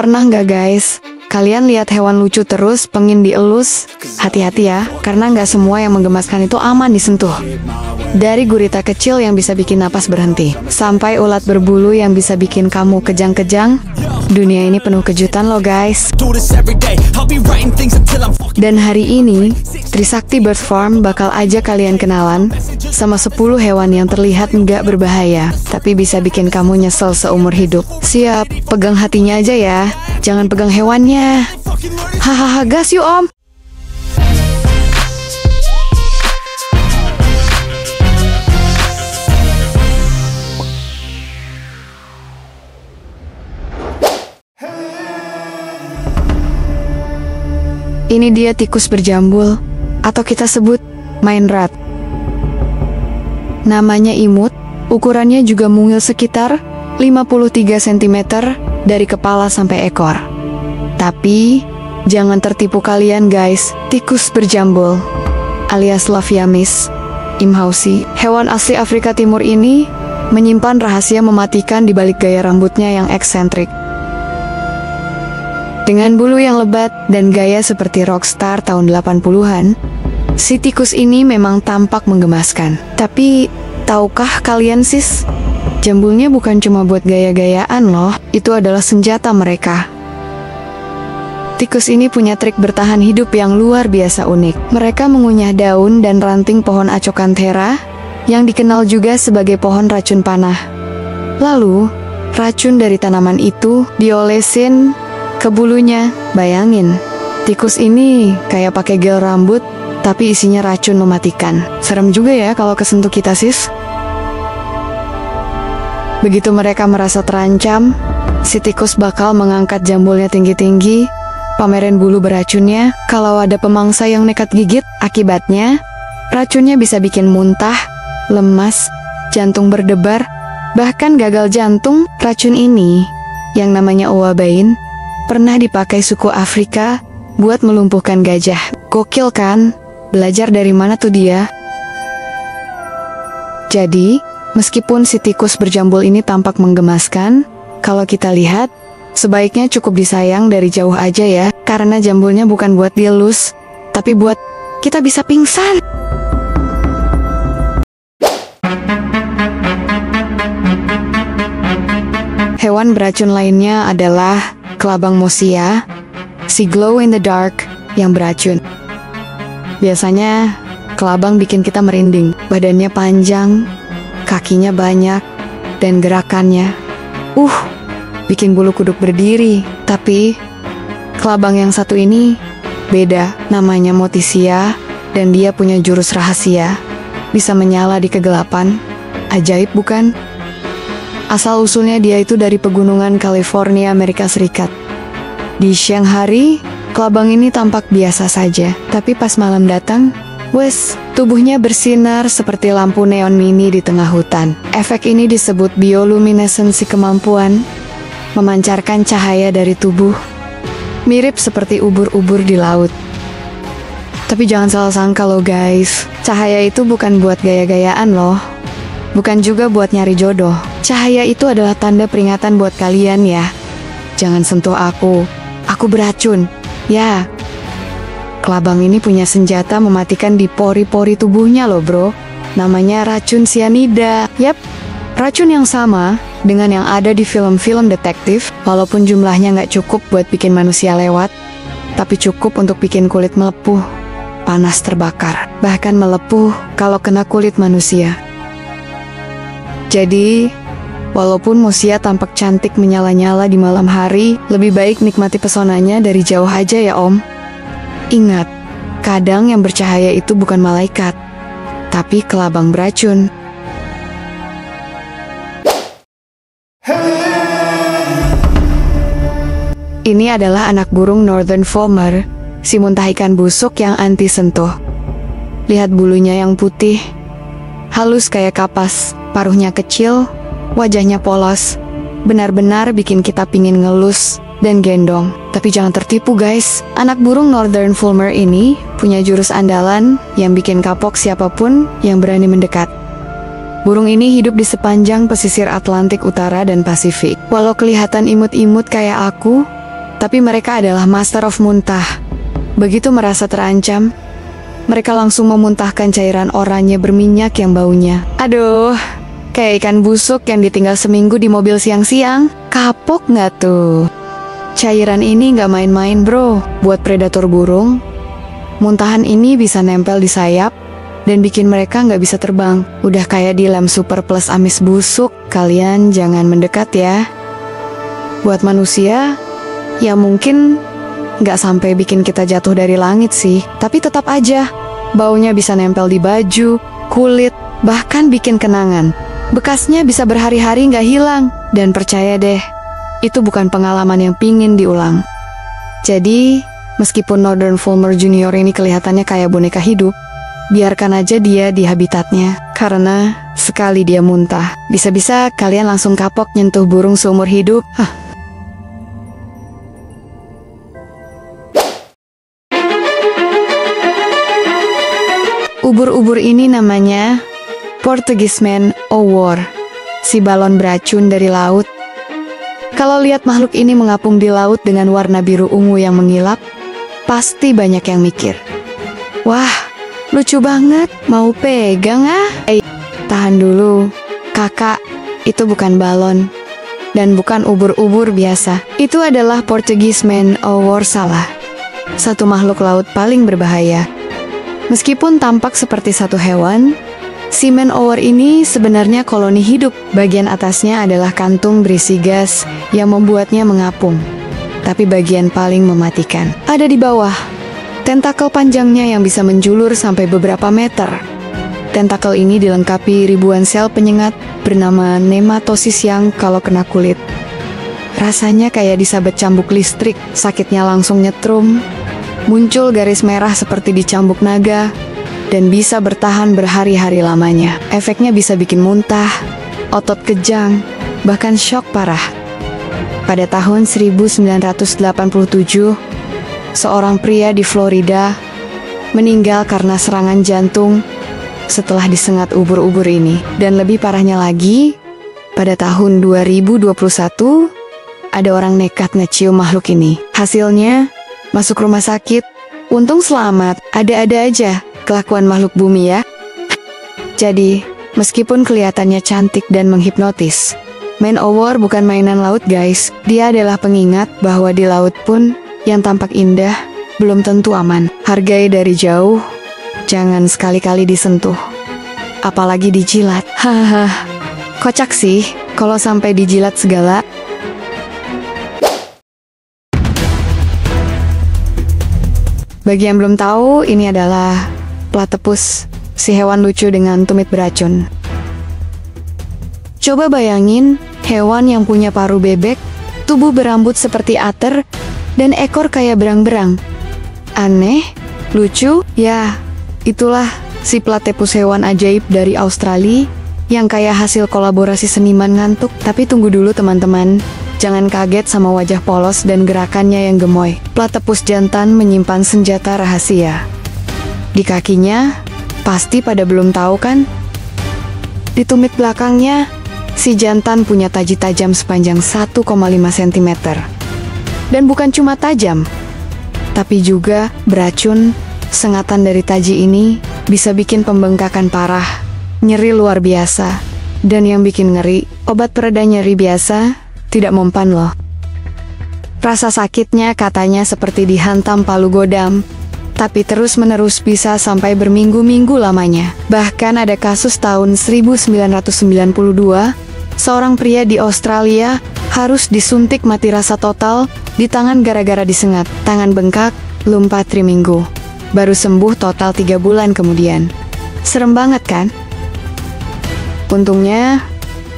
Pernah nggak guys? Kalian lihat hewan lucu terus pengin dielus? Hati-hati ya, karena nggak semua yang menggemaskan itu aman disentuh. Dari gurita kecil yang bisa bikin napas berhenti, sampai ulat berbulu yang bisa bikin kamu kejang-kejang, dunia ini penuh kejutan loh guys. Dan hari ini, Trisakti Bird Farm bakal ajak kalian kenalan sama 10 hewan yang terlihat nggak berbahaya, tapi bisa bikin kamu nyesel seumur hidup. Siap, pegang hatinya aja ya, jangan pegang hewannya. Hahaha, gas yuk om. Ini dia tikus berjambul, atau kita sebut main rat. Namanya imut, ukurannya juga mungil sekitar 53 cm dari kepala sampai ekor. Tapi, jangan tertipu kalian guys, tikus berjambul, alias Laphiamis imhausi, hewan asli Afrika Timur ini menyimpan rahasia mematikan di balik gaya rambutnya yang eksentrik. Dengan bulu yang lebat dan gaya seperti rockstar tahun 80-an, si tikus ini memang tampak menggemaskan. Tapi, tahukah kalian sis? Jambulnya bukan cuma buat gaya-gayaan loh, itu adalah senjata mereka. Tikus ini punya trik bertahan hidup yang luar biasa unik. Mereka mengunyah daun dan ranting pohon Acokanthera, yang dikenal juga sebagai pohon racun panah. Lalu, racun dari tanaman itu diolesin ke bulunya. Bayangin, tikus ini kayak pakai gel rambut, tapi isinya racun mematikan. Serem juga ya kalau kesentuh kita sis. Begitu mereka merasa terancam, si tikus bakal mengangkat jambulnya tinggi-tinggi, pamerin bulu beracunnya. Kalau ada pemangsa yang nekat gigit, akibatnya racunnya bisa bikin muntah, lemas, jantung berdebar, bahkan gagal jantung. Racun ini, yang namanya ouabain, pernah dipakai suku Afrika buat melumpuhkan gajah. Gokil kan? Belajar dari mana tuh dia? Jadi, meskipun si tikus berjambul ini tampak menggemaskan, kalau kita lihat, sebaiknya cukup disayang dari jauh aja ya, karena jambulnya bukan buat dielus, tapi buat kita bisa pingsan. Hewan beracun lainnya adalah kelabang mosia, si glow in the dark yang beracun. Biasanya, kelabang bikin kita merinding. Badannya panjang, kakinya banyak, dan gerakannya, bikin bulu kuduk berdiri. Tapi, kelabang yang satu ini beda. Namanya Motisia, dan dia punya jurus rahasia. Bisa menyala di kegelapan. Ajaib bukan? Asal-usulnya dia itu dari pegunungan California, Amerika Serikat. Di siang hari, kelabang ini tampak biasa saja. Tapi pas malam datang, tubuhnya bersinar seperti lampu neon mini di tengah hutan. Efek ini disebut bioluminesensi, kemampuan memancarkan cahaya dari tubuh, mirip seperti ubur-ubur di laut. Tapi jangan salah sangka loh guys, cahaya itu bukan buat gaya-gayaan loh. Bukan juga buat nyari jodoh. Cahaya itu adalah tanda peringatan buat kalian ya. Jangan sentuh aku beracun. Ya, kelabang ini punya senjata mematikan di pori-pori tubuhnya loh bro. Namanya racun sianida. Yap, racun yang sama dengan yang ada di film-film detektif. Walaupun jumlahnya nggak cukup buat bikin manusia lewat, tapi cukup untuk bikin kulit melepuh, panas terbakar, bahkan melepuh kalau kena kulit manusia. Jadi, walaupun mosia tampak cantik menyala-nyala di malam hari, lebih baik nikmati pesonanya dari jauh aja ya om. Ingat, kadang yang bercahaya itu bukan malaikat, tapi kelabang beracun. Ini adalah anak burung Northern Fulmer, si muntah ikan busuk yang anti sentuh. Lihat bulunya yang putih, halus kayak kapas, paruhnya kecil, wajahnya polos, benar-benar bikin kita pingin ngelus dan gendong. Tapi jangan tertipu guys, anak burung Northern Fulmer ini punya jurus andalan yang bikin kapok siapapun yang berani mendekat. Burung ini hidup di sepanjang pesisir Atlantik Utara dan Pasifik. Walau kelihatan imut-imut kayak aku, Tapi mereka adalah Master of Muntah. Begitu merasa terancam, mereka langsung memuntahkan cairan oranye berminyak yang baunya. Aduh, kayak ikan busuk yang ditinggal seminggu di mobil siang-siang. Kapok nggak tuh? Cairan ini nggak main-main bro. Buat predator burung, muntahan ini bisa nempel di sayap dan bikin mereka nggak bisa terbang. Udah kayak di lem super plus amis busuk. Kalian jangan mendekat ya. Buat manusia, ya mungkin nggak sampai bikin kita jatuh dari langit sih. Tapi tetap aja, baunya bisa nempel di baju, kulit, bahkan bikin kenangan. Bekasnya bisa berhari-hari nggak hilang. Dan percaya deh, itu bukan pengalaman yang pingin diulang. Jadi, meskipun Northern Fulmer Junior ini kelihatannya kayak boneka hidup, biarkan aja dia di habitatnya. Karena sekali dia muntah, bisa-bisa kalian langsung kapok nyentuh burung seumur hidup. Ubur-ubur ini namanya Portuguese Man o' War, si balon beracun dari laut. Kalau lihat makhluk ini mengapung di laut dengan warna biru ungu yang mengilap, pasti banyak yang mikir, wah, lucu banget, mau pegang ah? Tahan dulu, kakak, itu bukan balon. Dan bukan ubur-ubur biasa. Itu adalah Portuguese Man o' War salah. Satu makhluk laut paling berbahaya. Meskipun tampak seperti satu hewan, si Man o' War ini sebenarnya koloni hidup. Bagian atasnya adalah kantung berisi gas yang membuatnya mengapung. Tapi bagian paling mematikan ada di bawah. Tentakel panjangnya yang bisa menjulur sampai beberapa meter. Tentakel ini dilengkapi ribuan sel penyengat bernama nematosis yang kalau kena kulit, rasanya kayak disabet cambuk listrik. Sakitnya langsung nyetrum. Muncul garis merah seperti dicambuk naga. Dan bisa bertahan berhari-hari lamanya. Efeknya bisa bikin muntah, otot kejang, bahkan syok parah. Pada tahun 1987, seorang pria di Florida meninggal karena serangan jantung setelah disengat ubur-ubur ini. Dan lebih parahnya lagi, pada tahun 2021, ada orang nekat ngecium makhluk ini. Hasilnya, masuk rumah sakit. Untung selamat, ada-ada aja. Kelakuan makhluk bumi ya. Jadi, meskipun kelihatannya cantik dan menghipnotis, Man o' War bukan mainan laut guys. Dia adalah pengingat bahwa di laut pun yang tampak indah belum tentu aman. Hargai dari jauh, jangan sekali-kali disentuh. Apalagi dijilat. Haha, kocak sih kalau sampai dijilat segala. Bagi yang belum tahu, ini adalah platypus, si hewan lucu dengan tumit beracun. Coba bayangin, hewan yang punya paruh bebek, tubuh berambut seperti ater, dan ekor kayak berang-berang. Aneh? Lucu? Ya, itulah si platypus hewan ajaib dari Australia, yang kayak hasil kolaborasi seniman ngantuk. Tapi tunggu dulu teman-teman, jangan kaget sama wajah polos dan gerakannya yang gemoy. Platypus jantan menyimpan senjata rahasia di kakinya. Pasti pada belum tahu kan? Di tumit belakangnya, si jantan punya taji tajam sepanjang 1,5 cm. Dan bukan cuma tajam, tapi juga beracun. Sengatan dari taji ini bisa bikin pembengkakan parah, nyeri luar biasa. Dan yang bikin ngeri, obat pereda nyeri biasa tidak mempan loh. Rasa sakitnya katanya seperti dihantam palu godam, tapi terus-menerus bisa sampai berminggu-minggu lamanya. Bahkan ada kasus tahun 1992, seorang pria di Australia harus disuntik mati rasa total di tangan gara-gara disengat. Tangan bengkak, lumpuh 3 minggu. Baru sembuh total 3 bulan kemudian. Serem banget kan? Untungnya,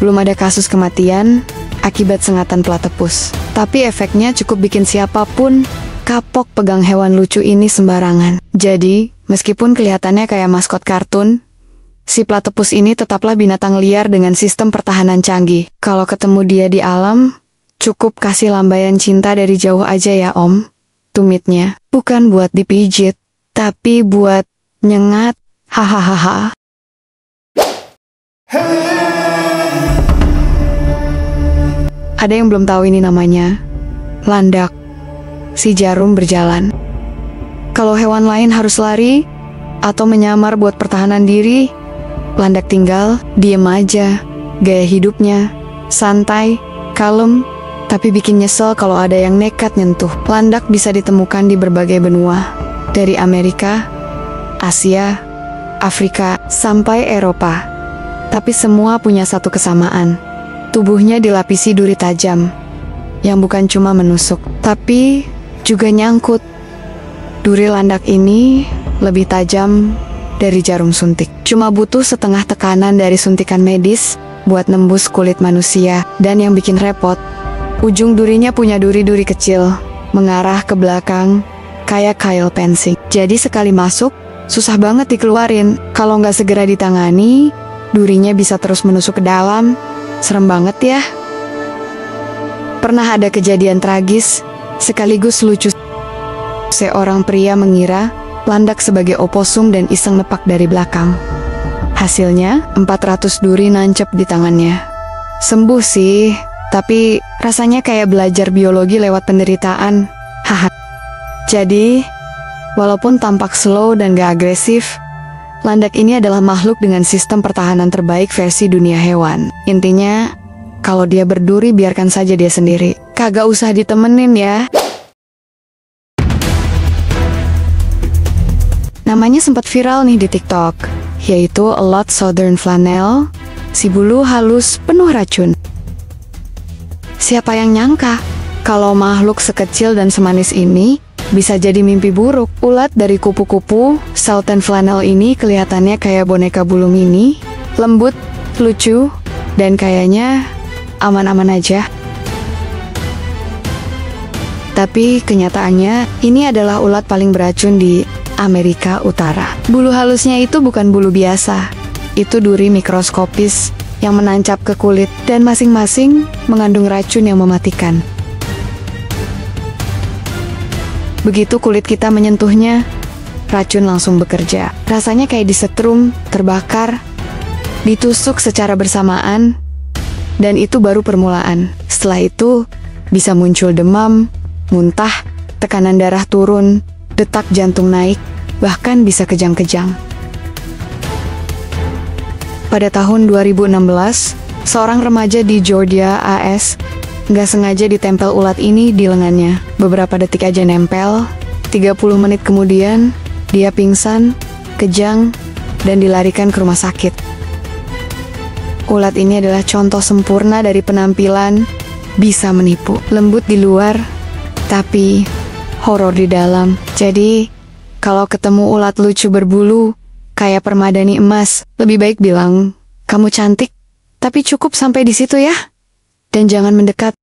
belum ada kasus kematian akibat sengatan platypus. Tapi efeknya cukup bikin siapapun kapok pegang hewan lucu ini sembarangan. Jadi, meskipun kelihatannya kayak maskot kartun, si platypus ini tetaplah binatang liar dengan sistem pertahanan canggih. Kalau ketemu dia di alam, cukup kasih lambaian cinta dari jauh aja ya om. Tumitnya, bukan buat dipijit, tapi buat nyengat. Hahaha. Ada yang belum tahu ini namanya landak. si jarum berjalan. Kalau hewan lain harus lari atau menyamar buat pertahanan diri, landak tinggal diem aja. Gaya hidupnya santai, kalem, tapi bikin nyesel kalau ada yang nekat nyentuh. Landak bisa ditemukan di berbagai benua, dari Amerika, Asia, Afrika, sampai Eropa. Tapi semua punya satu kesamaan. Tubuhnya dilapisi duri tajam, yang bukan cuma menusuk, tapi juga nyangkut. Duri landak ini lebih tajam dari jarum suntik. Cuma butuh setengah tekanan dari suntikan medis buat nembus kulit manusia. Dan yang bikin repot, ujung durinya punya duri-duri kecil, mengarah ke belakang, kayak kail pensing. Jadi sekali masuk, susah banget dikeluarin. Kalau nggak segera ditangani, durinya bisa terus menusuk ke dalam. Serem banget ya. Pernah ada kejadian tragis, sekaligus lucu. Seorang pria mengira landak sebagai oposum dan iseng nepak dari belakang. Hasilnya, 400 duri nancep di tangannya. Sembuh sih, tapi rasanya kayak belajar biologi lewat penderitaan. Haha. Jadi, walaupun tampak slow dan gak agresif, landak ini adalah makhluk dengan sistem pertahanan terbaik versi dunia hewan. Intinya, kalau dia berduri biarkan saja dia sendiri. Kagak usah ditemenin ya. Namanya sempat viral nih di TikTok, yaitu Lot Southern Flannel, si bulu halus penuh racun. Siapa yang nyangka kalau makhluk sekecil dan semanis ini bisa jadi mimpi buruk? Ulat dari kupu-kupu, Southern Flannel ini kelihatannya kayak boneka bulu mini, lembut, lucu, dan kayaknya aman-aman aja. Tapi kenyataannya, ini adalah ulat paling beracun di Amerika Utara. Bulu halusnya itu bukan bulu biasa. Itu duri mikroskopis yang menancap ke kulit dan masing-masing mengandung racun yang mematikan. Begitu kulit kita menyentuhnya, racun langsung bekerja. Rasanya kayak disetrum, terbakar, ditusuk secara bersamaan, dan itu baru permulaan. Setelah itu, bisa muncul demam, muntah, tekanan darah turun, detak jantung naik, bahkan bisa kejang-kejang. Pada tahun 2016, seorang remaja di Georgia, AS, nggak sengaja ditempel ulat ini di lengannya. Beberapa detik aja nempel, 30 menit kemudian, dia pingsan, kejang, dan dilarikan ke rumah sakit. Ulat ini adalah contoh sempurna dari penampilan bisa menipu. Lembut di luar, tapi horor di dalam. Jadi, kalau ketemu ulat lucu berbulu, kayak permadani emas, lebih baik bilang, "Kamu cantik," tapi cukup sampai di situ ya. Dan jangan mendekat.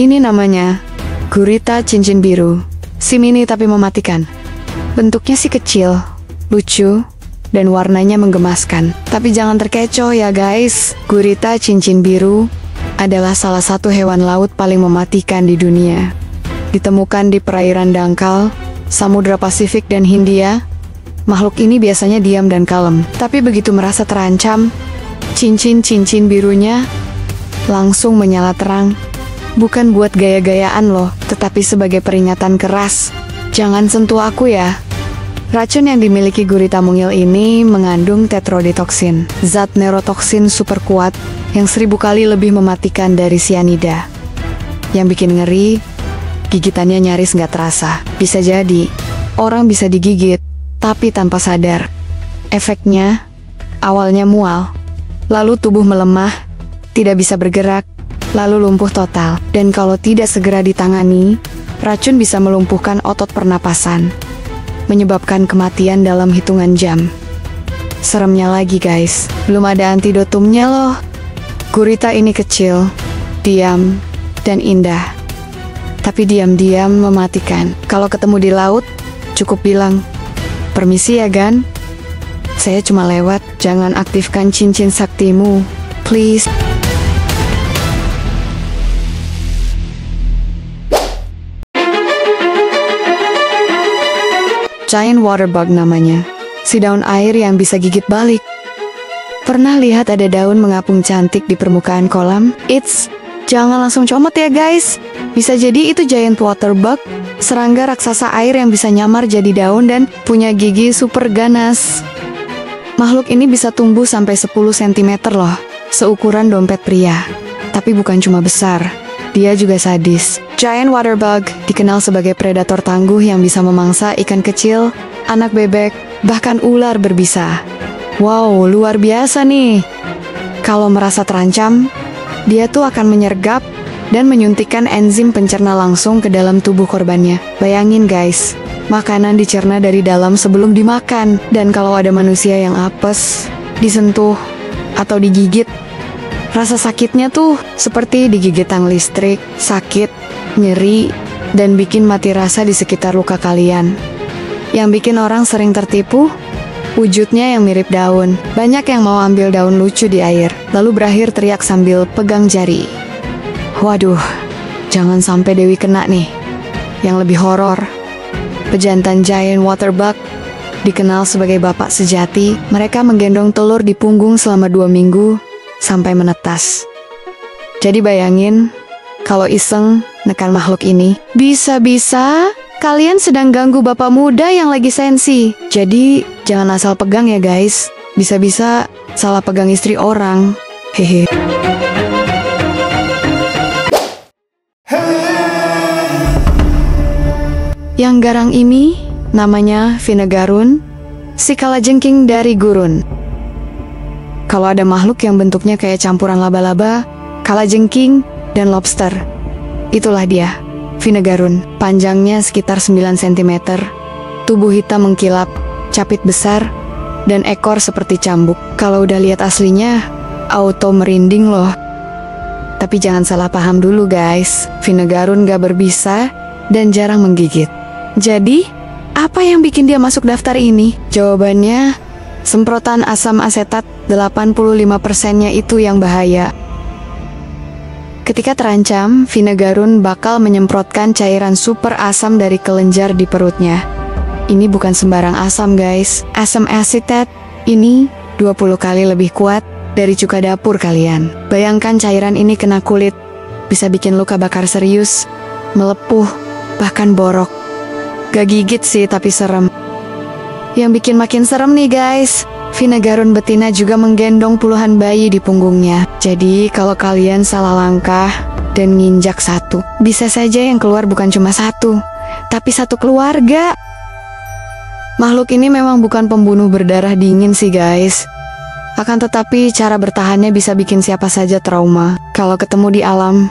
Ini namanya gurita cincin biru. Si mini tapi mematikan. Bentuknya sih kecil, lucu, dan warnanya menggemaskan. Tapi jangan terkecoh ya guys. Gurita cincin biru adalah salah satu hewan laut paling mematikan di dunia. Ditemukan di perairan dangkal, Samudra Pasifik dan Hindia. Makhluk ini biasanya diam dan kalem, tapi begitu merasa terancam, cincin-cincin birunya langsung menyala terang. Bukan buat gaya-gayaan loh, tetapi sebagai peringatan keras. Jangan sentuh aku ya. Racun yang dimiliki gurita mungil ini mengandung tetroditoksin, zat neurotoksin super kuat yang 1000 kali lebih mematikan dari sianida. Yang bikin ngeri, gigitannya nyaris nggak terasa. Bisa jadi, orang bisa digigit, tapi tanpa sadar. Efeknya, awalnya mual, lalu tubuh melemah, tidak bisa bergerak, lalu lumpuh total. Dan kalau tidak segera ditangani, racun bisa melumpuhkan otot pernapasan, menyebabkan kematian dalam hitungan jam. Seremnya lagi guys, belum ada antidotumnya loh. Gurita ini kecil, diam, dan indah. Tapi diam-diam mematikan. Kalau ketemu di laut, cukup bilang, "Permisi ya Gan, saya cuma lewat." Jangan aktifkan cincin saktimu, please. Giant water bug namanya. Si daun air yang bisa gigit balik. Pernah lihat ada daun mengapung cantik di permukaan kolam? Jangan langsung comot ya guys. Bisa jadi itu giant water bug, serangga raksasa air yang bisa nyamar jadi daun dan punya gigi super ganas. Makhluk ini bisa tumbuh sampai 10 cm loh, seukuran dompet pria. Tapi bukan cuma besar, dia juga sadis. Giant water bug dikenal sebagai predator tangguh yang bisa memangsa ikan kecil, anak bebek, bahkan ular berbisa. Wow, luar biasa nih. Kalau merasa terancam, dia tuh akan menyergap dan menyuntikkan enzim pencerna langsung ke dalam tubuh korbannya. Bayangin guys, makanan dicerna dari dalam sebelum dimakan. Dan kalau ada manusia yang apes, disentuh, atau digigit, rasa sakitnya tuh seperti digigit tang listrik, sakit, nyeri, dan bikin mati rasa di sekitar luka kalian. Yang bikin orang sering tertipu, wujudnya yang mirip daun. Banyak yang mau ambil daun lucu di air, lalu berakhir teriak sambil pegang jari. Waduh, jangan sampai Dewi kena nih. Yang lebih horor, pejantan giant water bug dikenal sebagai bapak sejati. Mereka menggendong telur di punggung selama 2 minggu sampai menetas. Jadi bayangin, kalau iseng nekan makhluk ini, bisa-bisa kalian sedang ganggu bapak muda yang lagi sensi. Jadi jangan asal pegang ya guys. Bisa-bisa salah pegang istri orang. Hehe. Yang garang ini namanya Vinegarun, si kalajengking dari gurun. Kalau ada makhluk yang bentuknya kayak campuran laba-laba, kalajengking, dan lobster, itulah dia, Vinegarun. Panjangnya sekitar 9 cm, tubuh hitam mengkilap, capit besar, dan ekor seperti cambuk. Kalau udah lihat aslinya, auto merinding loh. Tapi jangan salah paham dulu guys, Vinegarun gak berbisa dan jarang menggigit. Jadi, apa yang bikin dia masuk daftar ini? Jawabannya, semprotan asam asetat 85%-nya itu yang bahaya. Ketika terancam, Vinegarun bakal menyemprotkan cairan super asam dari kelenjar di perutnya. Ini bukan sembarang asam guys. Asam asetat ini 20 kali lebih kuat dari cuka dapur kalian. Bayangkan cairan ini kena kulit, bisa bikin luka bakar serius, melepuh, bahkan borok. Gak gigit sih, tapi serem. Yang bikin makin serem nih guys, Vinegarun betina juga menggendong puluhan bayi di punggungnya. Jadi kalau kalian salah langkah dan nginjak satu, bisa saja yang keluar bukan cuma satu, tapi satu keluarga. Makhluk ini memang bukan pembunuh berdarah dingin sih guys. Akan tetapi cara bertahannya bisa bikin siapa saja trauma. Kalau ketemu di alam,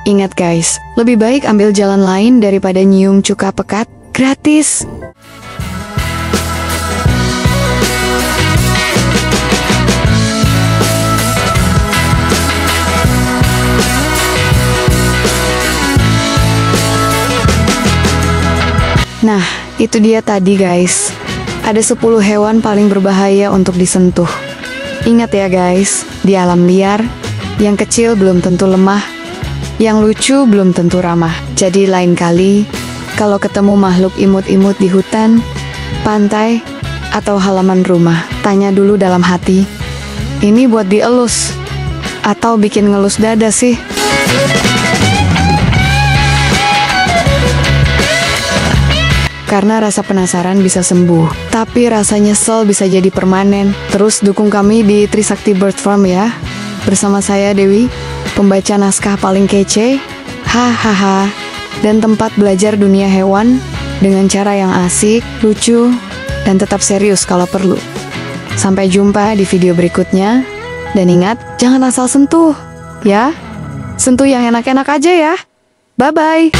ingat guys, lebih baik ambil jalan lain daripada nyium cuka pekat gratis. Nah, itu dia tadi guys. Ada 10 hewan paling berbahaya untuk disentuh. Ingat ya guys, di alam liar, yang kecil belum tentu lemah, yang lucu belum tentu ramah. Jadi lain kali, kalau ketemu makhluk imut-imut di hutan, pantai, atau halaman rumah, tanya dulu dalam hati, ini buat dielus, atau bikin ngelus dada sih? Karena rasa penasaran bisa sembuh, tapi rasa nyesel bisa jadi permanen. Terus dukung kami di Trisakti Bird Farm ya. Bersama saya Dewi, pembaca naskah paling kece, hahaha, dan tempat belajar dunia hewan dengan cara yang asik, lucu, dan tetap serius kalau perlu. Sampai jumpa di video berikutnya. Dan ingat, jangan asal sentuh, ya. Sentuh yang enak-enak aja ya. Bye-bye.